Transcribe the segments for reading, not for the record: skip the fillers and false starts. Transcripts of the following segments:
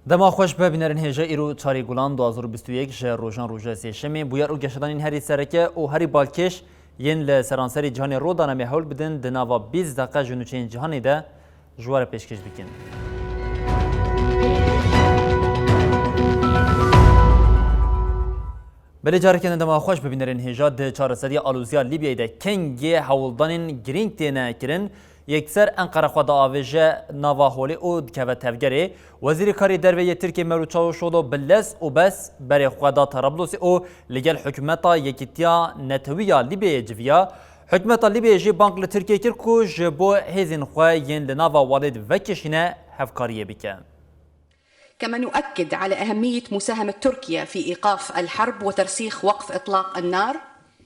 دما خوش ببینرین هجا ایرو چاری گلان 2021 جه روژان روژه سیشمی بویر او گشتانین هری سرکه او هری بالکش ین لسرانسری جهانی رو دانمی حول بدن دناوا 20 دقیقه جنوچین جهانی ده جوار پیشکش بکن. بله جاره کننده ما خوش ببینرین هجا ده 400 آلوزیا لیبیای ده کنگی حولدانین گرینگ تینه کرن یکسر انقره خدا آویجه نواهولی او که تفگری وزیر کاری درویه ترکی مروچاو شدو بلس و بس برای خدا طرابلس او لگل حکومتا یکیتیا نتویا لیبیه جویا حکومتا لیبیه جی بانک لترکیه کرکو جبو هزین خواه ین لناوا والد وکشینه هفکاریه بکن. كما نؤكد على أهمية مساهمة تركيا في إيقاف الحرب وترسيخ وقف إطلاق النار.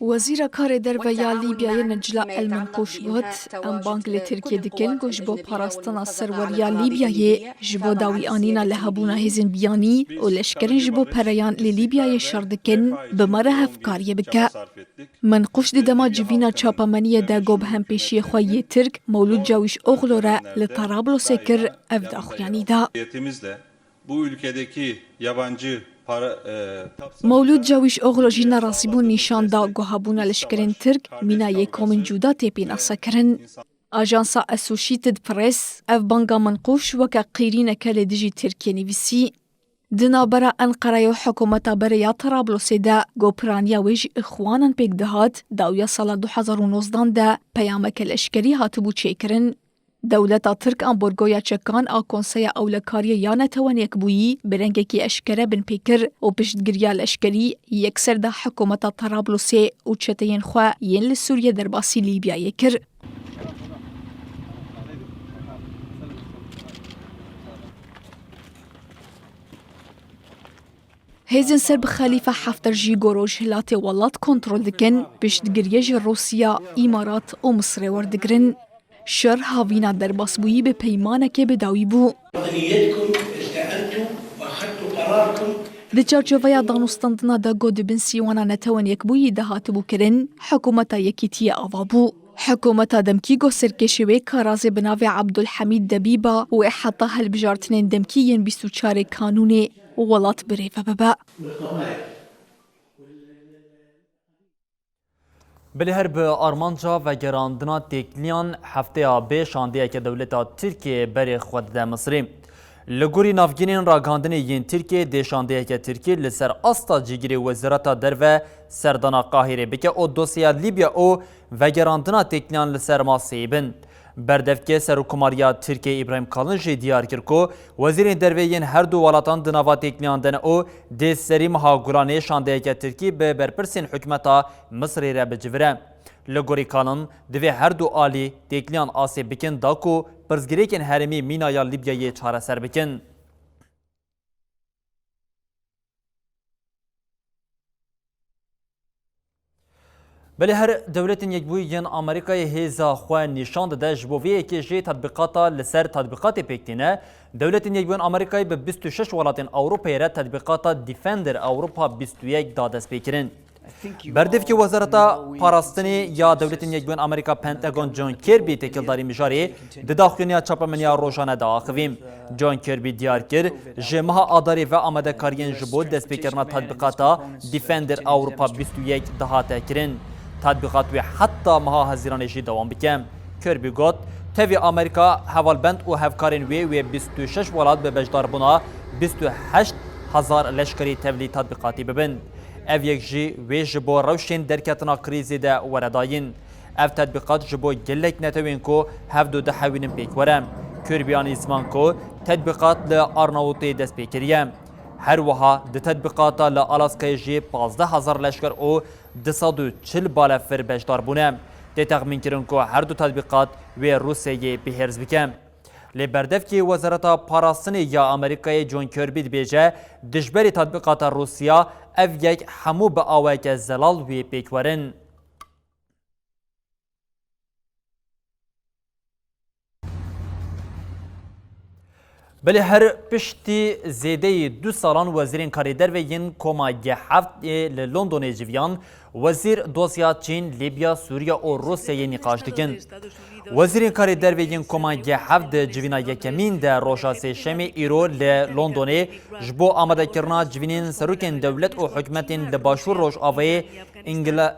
وزیر کار درویا لیبیای نجلا المنقوش بود ام بانک لترکیه دکن گوش با پاراستانا سروریا لیبیای جبو داوی آنینا لهبونا هزین بیانی و لشکرین جبو پریان لیبیای شردکن بمره هفکاریه بکه. منقوش دما جوینا چاپامنیه دا گوب هم پیشی خواهی ترک مولود جاویش اغلو را لطرابلس کر افدا خویانی دا. Bu ülkedeki yabancı para مولود جاویش اغلوجی نراسیبون نشان دا گوهابونا لشکرین ترک مینا یکومن جودا تیپین اسا کرن. آژانسا اسوشیتد پرس اف بانگا منقوش وکا قیرین کل دیجی ترکی نویسی. دنا برا انقره و حکومتا بریا طرابلس دا گوپرانیا ویج اخوانان پیک دهات داویا سال 2019 دا پیامک لشکری هاتبو چیکرن. دولتا ترک ام برگویا چکان آ کنسیا اولکاری یا نتوان یک بویی برنگکی اشکره بن پیکر و پشتگیری لشکری یکسر دا حکومتا طرابلس و چتین خواه ین لسوریه در باسی لیبیا یکر. هیزن سرب خلیفه حفتر جی گروش هلات ولات کنترل دکن پشتگیری روسیا، امارات و مصر وردگرن. شر هاوینا در باسبویی به پیمانه که بداوی بو. ده چارچوبه دانستاندنا دا گود بن سیوانا نتوان یک بویی ده هاتبو کرن حکومتا یکیتی آوا بو. حکومتا دمکی گو سرکشوی کارازی بناوی عبدالحمید دبیبا و احطا هلبجارتنین دمکی ین 24 کانونی ولات بریفه ببا. بله هر به آرمانجا و گراندنا تکلیان هفته آبه شانده که دولت ترکیه بری خود ده مصری. لگوری نافگینین راگاندن یین ترکیه ده شانده که ترکیه لسر استا جیگری وزارت در و سردانا قاهره بکه او دوسیا لیبیا او و گراندنا تکلیان لسر ما سیبن. بردفکه سرکماریا ترکیه ابراهیم کالنجی دیار کرکو وزیر درویین هر دو ولاتان دناوا تکلیاندن او ده سری مهاگرانه شانده که ترکیه به برپرسین حکمتا مصری را بجوره. لگوری کالن دوی هر دو آلی تکلیان آسی بکن داکو پرزگریکن هرمی مینایا لیبیای چاره سر بکن. بله هر دولت یک بوی ین آمریکای هیزا خواه نشان داده جبویه که جی تطبیقاتا لسر تطبیقات پیکتینه دولت یک بوی آمریکای به 26 ولاتین اروپایی را تطبیقاتا دیفندر اروپا 21 دادست پیکرین. بردف که وزارت پاراستنی یا دولت یک بوی آمریکا پنتاگون جان کربی تکلداری مجاری دداخلینیا چاپمنیا روشانه داخویم. جان کربی دیار کرد جمعه آداری و آمده کارین جبود دست پیکرنا تطبیقاتا دیفندر اروپا 21 دهاته کرین. تطبیقات و حتی مها هزینه‌ای دوام بکن. کربی گفت تवी آمریکا حوالبند و هفکارین و 26 ولات به بجدار بنا 28,000 لشکری تولی تطبیقاتی ببند. اف یک جی و جبو روشین درکتنا کریزی ده ورداین. اف تطبیقات جبو گلک نتوین کو هفدو ده حوینم پیک ورم. کربیان اسمان کو تطبیقات لارناوتی دست پیکریم. هر وها ده تطبیقاتا لآلاسکای جی 15,000 لشکر او 240 بالافر بجدار بونه. ده تخمین کرن که هر دو تطبیقات و روسیه بهرز بکن. لبردف کی وزارت پاراستن یا امریکای جون کربی دبیجه دجبری تطبیقات روسیا اف یک همو به آوک زلال وی پیکورن. بله هر پشتی زیده 2 سالان وزیرین کاری در و ین کماگه هفت لندن جویان وزیر دوسیا چین، لیبیا، سوریا و روسیه نقاش دکن. وزیرین کاری در و ین کماگه هفت جوینا یکمین در روشا سیشمی ایرو لندن جبو آمده کرنا جوینین سروکن دولت و حکمتین لباشور روش آوه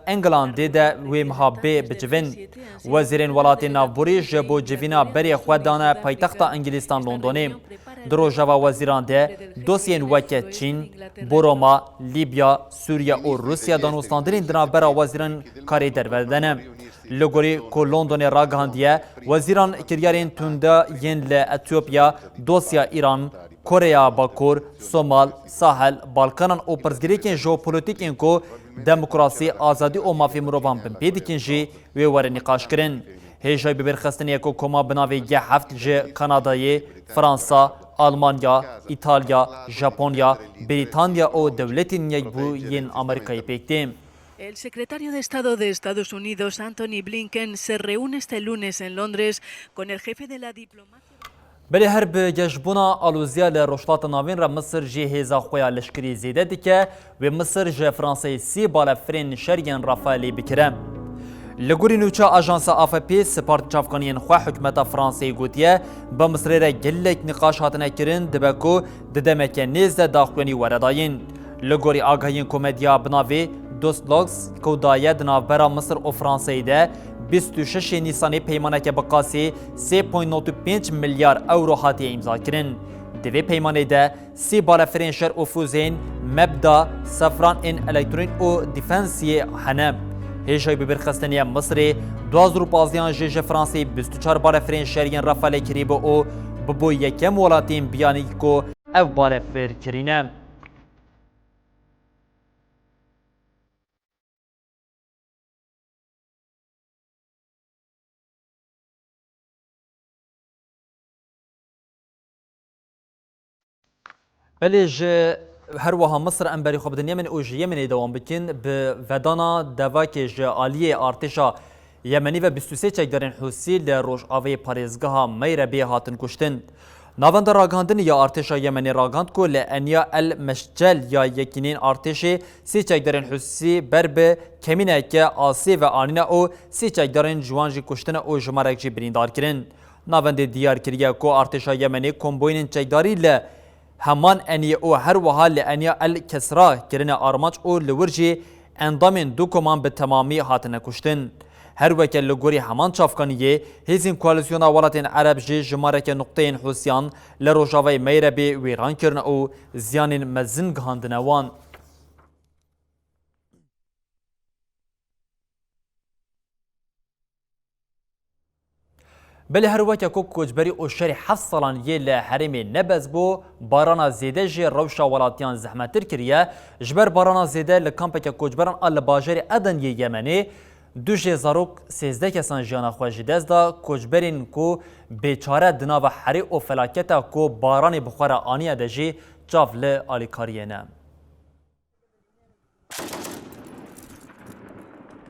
انگلاند ده و محابه بجوین. وزیرین ولات نافبوری جبو جوینا بری خوددان پایتخت انگلیستان لندن. دروژاوا وزیران ده دوسیین وکه چین، بروما، لیبیا، سوریا و روسیا دانوستاندرین دنابرا وزیران کاری در بردنه. لگوری که لندن راگهاندیه وزیران کریارین تونده ین لاتیوپیا، دوسیا ایران، کره باکور، سومال، ساحل، بالکانان و پرزگریکین ژئوپلیتیکین کو دموکراسی، آزادی و مافی مروان بمپیدکین جی و ور نقاش کرن. هیجای ببرخستنی کو کما بناوی یه هفت جه کانادای، فرانسا، آلمانیا، ایتالیا، ژاپنیا، بریتانیا و دولتین یکبو ین آمریکای پیکتیم. El secretario de Estado de Estados Unidos, Anthony Blinken, se reúne este lunes en Londres con el jefe de la diplomacia. بله هر به جشبونا آلوزیا لرشلات ناوین را مصر جه هزا خویا لشکری زیده دیکه و مصر جه فرانسای سی بالافرین شریان رافالی بکرم. لگوری نوچا آژانس آفپی سپارت چافکانین خواه حکمت فرانسای گوتیه با مصر را گلک نقاش هاتنه کرن دبکو ددمک نیزده داخوانی ورداین. لگوری آگاهین کومدیا بناوی دوست لوکس کودایه دنابرا مصر و فرانسای ده 26 نیسانی پیمانه که بقاسی 3.95 میلیارد اورو هاتی امضا کرن. دوی پیمانه ده سی بالافرین شر و فوزین مبدا سفران این الکترون و دیفنسی هنم. هیچای ببرخستنی مصر 2015 جه فرانسی 24 بالافرین شریان رافال کریبو و ببو یکم ولاتین بیانی کو او بالافر کرینه. بلج هر وها مصر انبری خوب دنیا من اوج یمنی دوام بکن به ودانا دواکج عالیه ارتشا یمنی و 23 چکدارین حوسی لروش آوی پاریزگاه میربی هاتن کشتن. ناوند راگاندن یا ارتشا یمنی راگاند کو لانیا المشجل یا یکینین ارتشی سی چکدارین حوسی برب کمینه که آسی و آنینا او سی چکدارین جوانجی کشتن او جمارک جی بریندار کرن. ناوند دیار کریه کو ارتشا یمنی کمبوین چکداری ل همان انیه او هر وها لانیا الکسرا کرن آرماچ او لورجی اندامین دو کمان به تمامی هاتنه کشتن. هر وکل لگوری همان چافکانیه هیزین کوالسیونا ولاتین عرب جی جمارک نقطه حوسیان لروجاوی میربی ویران کرن او زیانین مزن گهاندنوان. بله هر وقت کوب کوچبری او شری 7 سالان یه لحرم نبز بو بارانا زیده جی روشا ولاتیان زحمتر کریه جبر بارانا زیده لکامپک کوچبران آل باجری ادن یه یمنی دو جی زاروک 13 کسان جانا خواهی دست دا کوچبرین کو بیچاره دنا و حری او فلاکتا کو باران بخور آنیه ده جی چاف لآلیکاریه نه.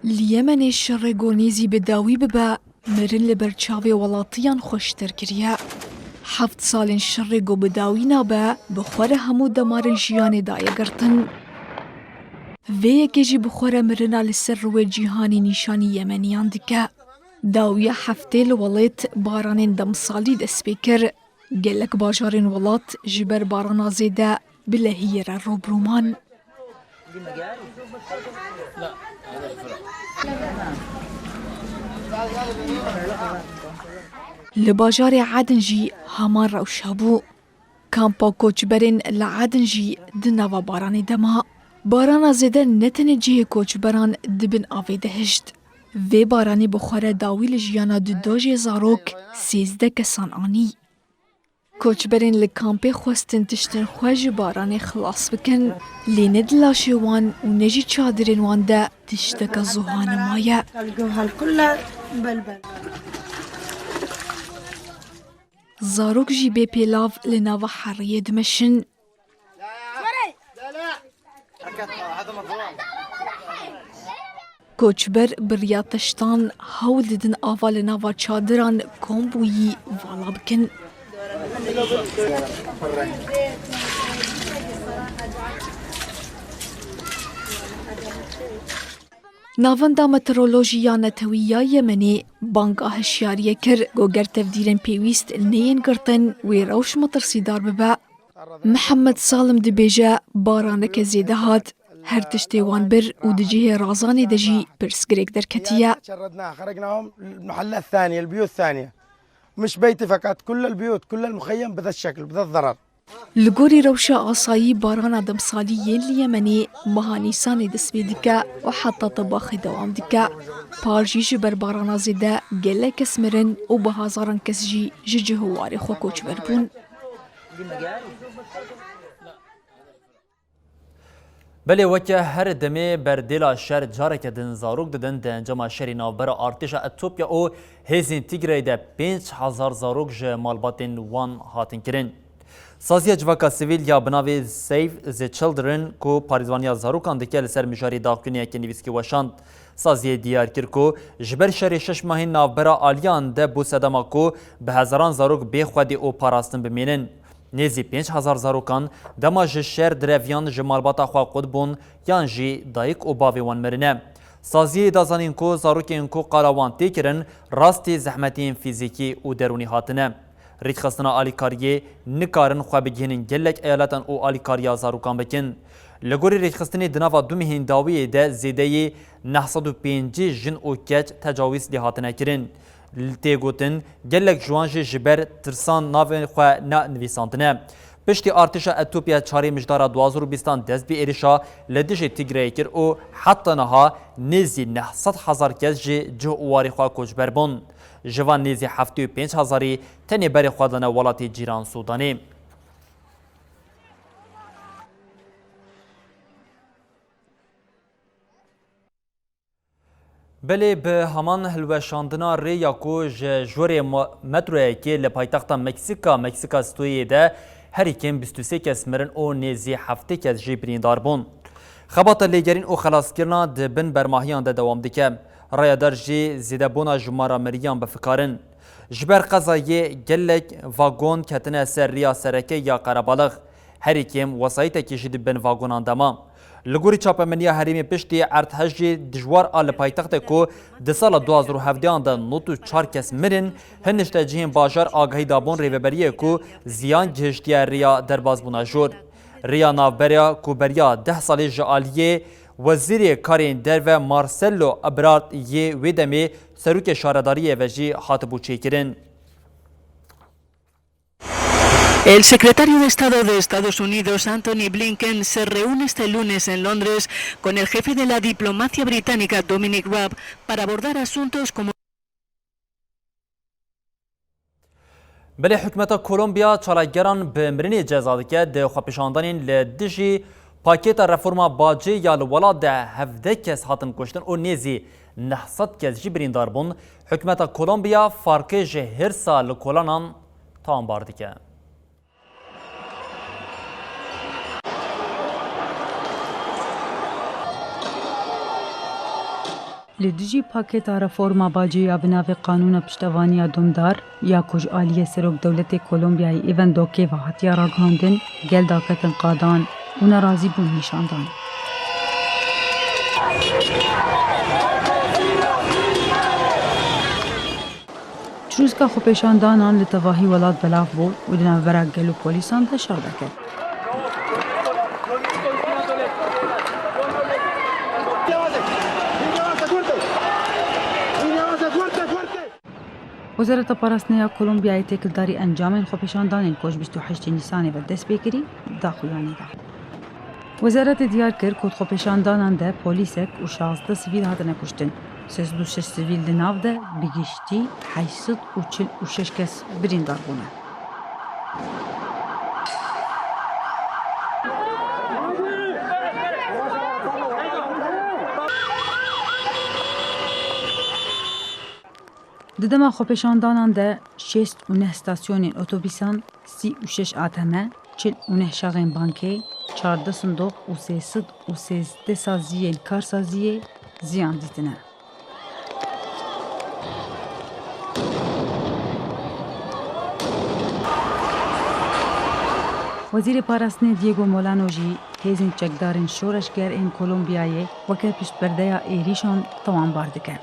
اليمن الشر گونیزی بداوی ببا مرن لبرچاوی ولاتیان خوشتر کریه. 7 سالین شر گو بداوی نابا بخور همو دمار جیان دایه گرتن. وی کجی بخور مرنا لسر روی جیهانی نشانی یمنیان دکه. داوی هفته لولت باران دم سالی دست بکر. گلک باجارین ولات جبر باران زیده بلهیر روبرومان. لباجار عدن جی همان روشابو. کامپا کوچبرین لعدن جی دنوا باران دما. باران زیده نتن جه کوچبران دبن آوی دهشت. وی بارانی بخوره داویل جیانا دو جه زاروک 13 کسان آنی. کوچبرین لکامپی خواستن تشتن خواج بارانی خلاص بکن. لیند لاشی وان و نجی چادرین وان ده تشتک زوهان مایه. زاروک جی بê pêlav li nava heriyê dimeşin. Koçber biriya teştan hewl didin ava li nava çadiran kombûyî vala bikin. Navenda meteorolojiya Netewîya Yemenê banga hişyariye kir goger tevdîrên pêwîst neyên girtin wê rewş metirsîdar bibe. Mihemed Salim dibêje baraneke zêde hat, her tiştê wan bir û di cihê razanê de jî pirsgirêk derketiye. خرجناهم المحلات الثانية البيوت الثانية مش بيتي فقط كل البيوت كل المخيم بهذا الشكل بهذا الضرر. Li gorî rewşa asayî barana demsalî yên li Yemenê meha Nîsanê dest pê dike û heta tebaxê dewam dike. Par jî ji ber barana zêde gelek kes mirin û bi hazaran kes jî ji cihê warê xwe koçber bûn. بلê weke her demê berdêla şer careke din zarok didin di encama şerê navbera artêşa Etopya û hêzên Tigrayê de 5,000 zarok ji malbatên wan hatin kirin. Saziya civaka sivîl ya binavê Save the Children ku parêzvaniya zarokan dike li ser mijarê daxuyaniyekê nivîskî weşand. Saziyê diyar kir ku ji ber şerê 6 mahên navbera aliyan de bû sedema ku bi hezaran zarok bêxwedî û parastin bimînin. Nêzî 5,000 zarokan dema ji şer direvyan ji malbata xwe qut bûn yan jî dayîk û bavê wan mirine. Saziyê da zanîn ku zarokên ku qala wan tê kirin rastî zehmetiyên fîzîkî û derûnî hatine. Rêdxistina alîkariyê nikarin xwe bigihînin gelek eyaletan û alîkariya zarokan bikin. Li gorî rêdxistinê di nava du mehên dawiyê de zêdeyê 905 jin û keç tecawîz lê hatine kirin. Tê gotin gelek jiwan jî ji ber tirsan navên xwe nenivîsandine. Piştî artêşa Etopya çarê mijdara 2020 dest bi êrişa li dijî Tigrayê kir û heta niha nêzî 900,000 kes jî cih û warê xwe koçber bûn. Ji van nêzî 75,000 tenê berê xwe dine welatê cîran Sudanê. Belê bi heman hilweşandina rê ya ku ji jwarê metroyekê li paytexta Meksika Stoyê de herîkêm 23 kes mirin û nêzî 7 kes jî birîndar bûn. Xebata lêgerîn û xelaskirina di bin bermahiyan de dewam dike. Rayadar jî zêdebûna jimara meriyan bifikarin. Ji ber qezayê gelek vagon ketine ser riya sereke ya Qerebalix. Herîkêm wesayîtekî jî dibin vagonan dema. Li gorî çapemeniya herêmê piştî erdhejê dijwar a li paytextê ku di sala 2017 de 94 kes mirin hin nişte cihên bajar agahî dabûn rêveberiyê ku ziyan gihiştiya rêya derbasbûna jor. Rêya navberiya ku beriya 10 salê ji aliyê Wezîrê Karên Derve Marcelo Ebrard yê wê demê serokê şaredariyê ve jî hatibû çêkirin. El secretario de Estado de Estados Unidos, Antony Blinken, se reúne este lunes en Londres con el jefe de la diplomacia británica, Dominic Raab, para abordar asuntos como Belê hikûmeta Kolombiya çalageran bi mirinê ceza dike di xwepêşandanên li dijî pakêta reforma bacê ya li welat de 17 kes hatin kuştin û nêzî 900 kes jî birîndar bûn. Hikûmeta Kolombiya farkê ji hirsa li kolanan tambar dike. Li dijî pakêta reforma bacê ya bi navê Qanûna Piştevaniya Domdar ya ku ji aliyê Serok Dewletê Kolombiyayê îvan dokêva hatiye ragihandin, gel daketin qadan û nerazî bûn nîşandan. Çirûska xwepêşandanan li tevahî welat belav bû û di navbera gel û polîsan de şer vekir. Wezareta Parastinaya Kolombiyayê têkildarî encamên xwepêşandanên ku ji 28 Nîsanê ve dest pê kirî daxuyanî da. Wezaretê diyar kir ku xwepêşandanan de polîsek û 16 sivîl hatine kuştin. 36 sivîl di nav de bi giştî 846 kes birîndar bûne. Di dema xwepêşandanan de 69 stasyonên otobîsan, 36 ATM, 49 şaxên bankê, 14 sindoq û 313 saziyên karsaziyê ziyan dîtine. Wezîrê Parastinê Diego Molano jî hêzên çekdarên şoreşger ên Kolombiyayê weke piştberdeya êrîşan tawan dike.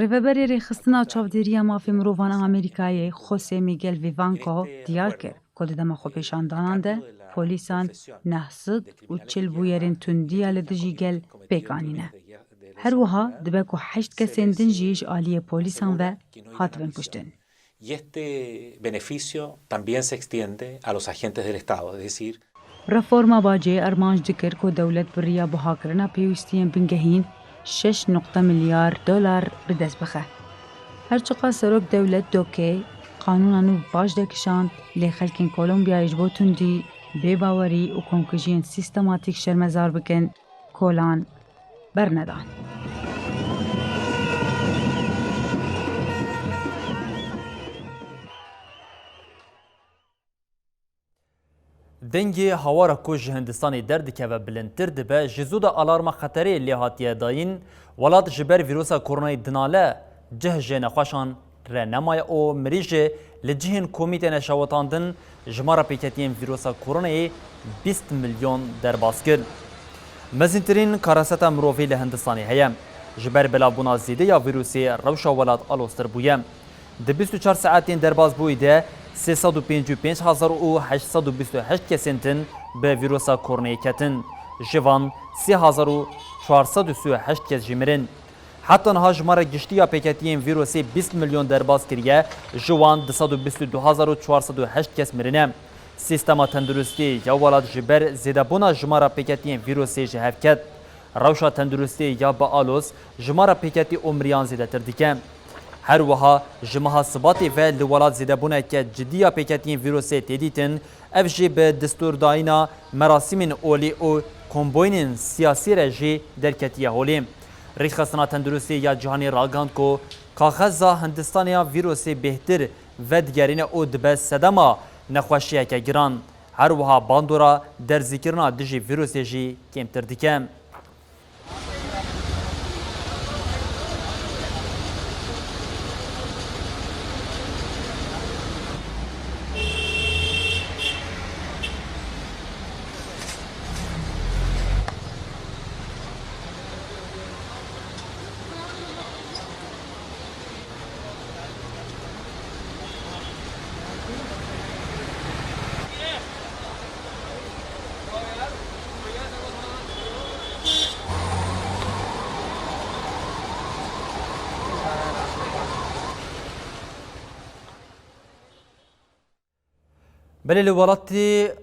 Rêveberê rêxistina çavdêriya mafê mirovan a Amerîkayê José Miguel Vivanco diyar kir ku di dema xwepêşandanan de polîsan nehsîd û çil bûyerên tundiya li dijî gel pêkanîne. Her wiha dibe ku 8 kesên din jî ji aliyê polîsan ve hatibin kuştin. Y este beneficio también se extiende a los agentes del Estado, es decir, Reforma bacê ermanc dikir ku dewlet biriya bihakirina pêwîstiyên bingehîn 6 milyar dolar bi dest bixe. Herçiqa serok dewlet dokê qanûna nû baş dekişand lê xelkên Kolombiyayê ji bo tundî, bêbawerî û komkujiyên sîstematîk şermezar bikin, kolan bernedan. Dengê hawara ku ji Hindistanê derdikeve bilindtir dibe ji zû de alarma xeterê lê hatiye dayîn welat ji ber vîrusa koronayê dinale cih jê nexweşan re nemaye û mirî jê li cihên komîtê neşewitandin ji mara pêketiyên vîrusa koronayê 20 milyon derbas kir. Mezîntirîn karaseta mirovî li Hindistanê heye. Ji ber belavbûna zêde ya vîrusê rewşa welat alostir bûye. Di 24 saetên derbasbûyî de 355,828 kesên tin bi vîrusa koronayê ketin. Ji van 3,438 kes jî mirin. Heta niha ji mara giştiya pêketiyên vîrusê 20 milyon derbas kiriye, ji wan 222,408 kes mirine. Sîstema tendurustî ya welat ji ber zêdebûna ji mara pêketiyên vîrusê ji hev ket. Rewşa tendurustî ya bi alos ji mara pêketî û miriyan zêdetir dike. Her wiha ji meha Sibatê ve li welat zêdebûneke ciddiya pêketiyên vîrusê tê dîtin, ev jî bi distûrdayîna merasîmên olî û komboynên siyasî re jî derketiye holê. Rêxistina tendurustî ya cîhanê ragand ku kaxeza Hindistanê vîrusê bêhtir vedigerîne û dibe sedema nexweşiyeke giran. Her wiha bandora derzîkirina dijî vîrusê jî kêmtir dike. Belê li welatê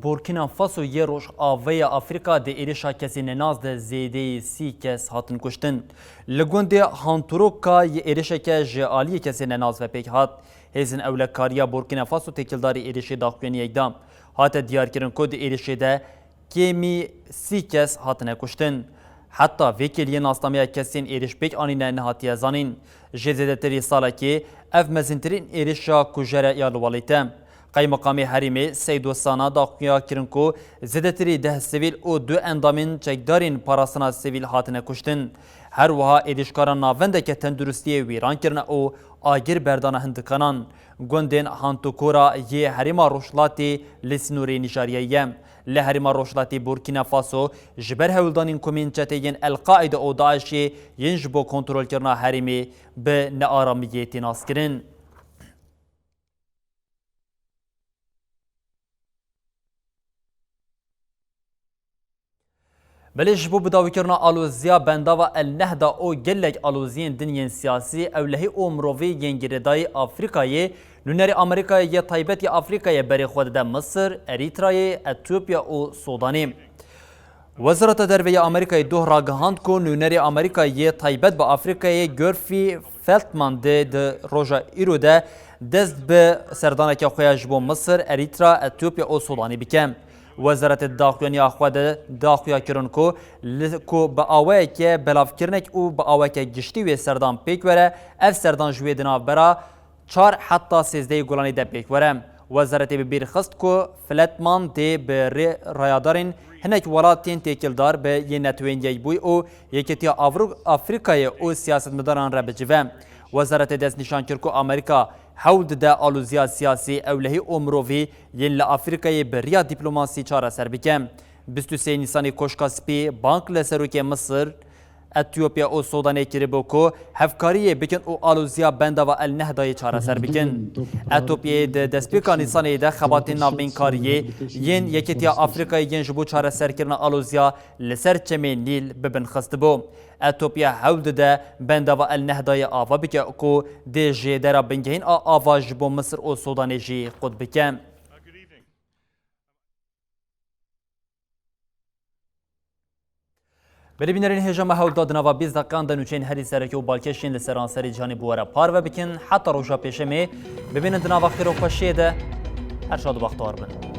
Burkina Faso yê Rojavayê Afrika di êrişa kesên nenaz de zêdeyî 30 kes hatin kuştin. Li gundê Hanturoka yê êrişeke ji aliyê kesên nenaz ve pêk hat. Hêzin ewlekariya Burkina Faso têkildarî êrişê daxuyaniyek da. Hate diyarkirin ku di êrişê de kêmî 30 kes hatine kuştin. Heta vêkiliyên astamiya kesên êriş pêk anîne nehatiye zanîn. Ji zêdetirî salekê ev mezintirîn êrişa kujere ya li welê te. Qaymakamê Herêmê Seyd Westana daxuya kirin ku zêdetirî 10 sivîl û 2 endamên çekdarên parastina sivîl hatine kuştin. Her wiha êrişkaran navendeke tendurustiyê wîran kirine û agir berdana hindikanan. Gundên Hantokora yê Herêma Rojhilatê li Sinûrê Nîjeryayê ye. Li Herêma Rojhilatê Burkina Faso ji ber hewildanên komên çeteyên El-Qaîde û Daişê yên ji bo kontrolkirina Herêmê bi nearamiyê tê naskirin. Belê ji bo bidawîkirina alozîya bendava El Nehda û gelek aloziyên din yên siyasî ewlehî û mirovî yên girêdayî Afrikayê nûnerê Amerîkayê yê taybetî Afrikayê berê xwe dide Misir, Erîtrayê, Etiyopya û Sudanê. Wezareta Derve ya Amerîkayê doh ragihand ku nûnerê Amerîkayê taybet bi Afrikayê Gorfî Feltman dê di roja îro de dest bi serdaneke xwe ya ji bo Misir, Erîtra, Etiyopya û Sudanê bike. وزارت داخوانی خود داخویا کرن کو با آوه که بلافکرنک او با آوه که گشتی و سردان پیک وره اف سردان جوی دناف برا 4 حتی 13 گولانی ده پیک وره وزارت ببیر خست کو فلتمان ده به رایادارین هنک ولاتین تکیلدار به یه نتوین یبوی او یکیتی افریقای او سیاست مداران را بجوه وزارت دست نشان کرد که آمریکا حول ده آلوزیا سیاسی اولهی امروی ین لافریقای بریا دیپلماسی چاره سر بکم 23 نیسانی کوشکاسپی بانک لسروک مصر اتیوپیا او سودان کریبو کو هفکاری بکن او آلوزیا بندا و النهدای چاره سر بکن اتیوپیا دسپیکا نیسانی ده خباتین ناوین کاریه ین یکیتیا افریقای ین جبو چاره سر کرنا آلوزیا لسر چمین نیل ببن خست بو اتیوپیا حول ده بندا و النهدای آوا بکن کو ده جدرا بنگهین آوا جبو مصر او سودان جی قد بکن بلی بینرین هجام هول دادنا و 20 دقیقه دنوچین هری سرکی و بالکشین لسرانسری جهانی بواره پار و بکن حتی روشا پیشمی ببینن دنا و خیر و خوشیده هر شاد و بختار بن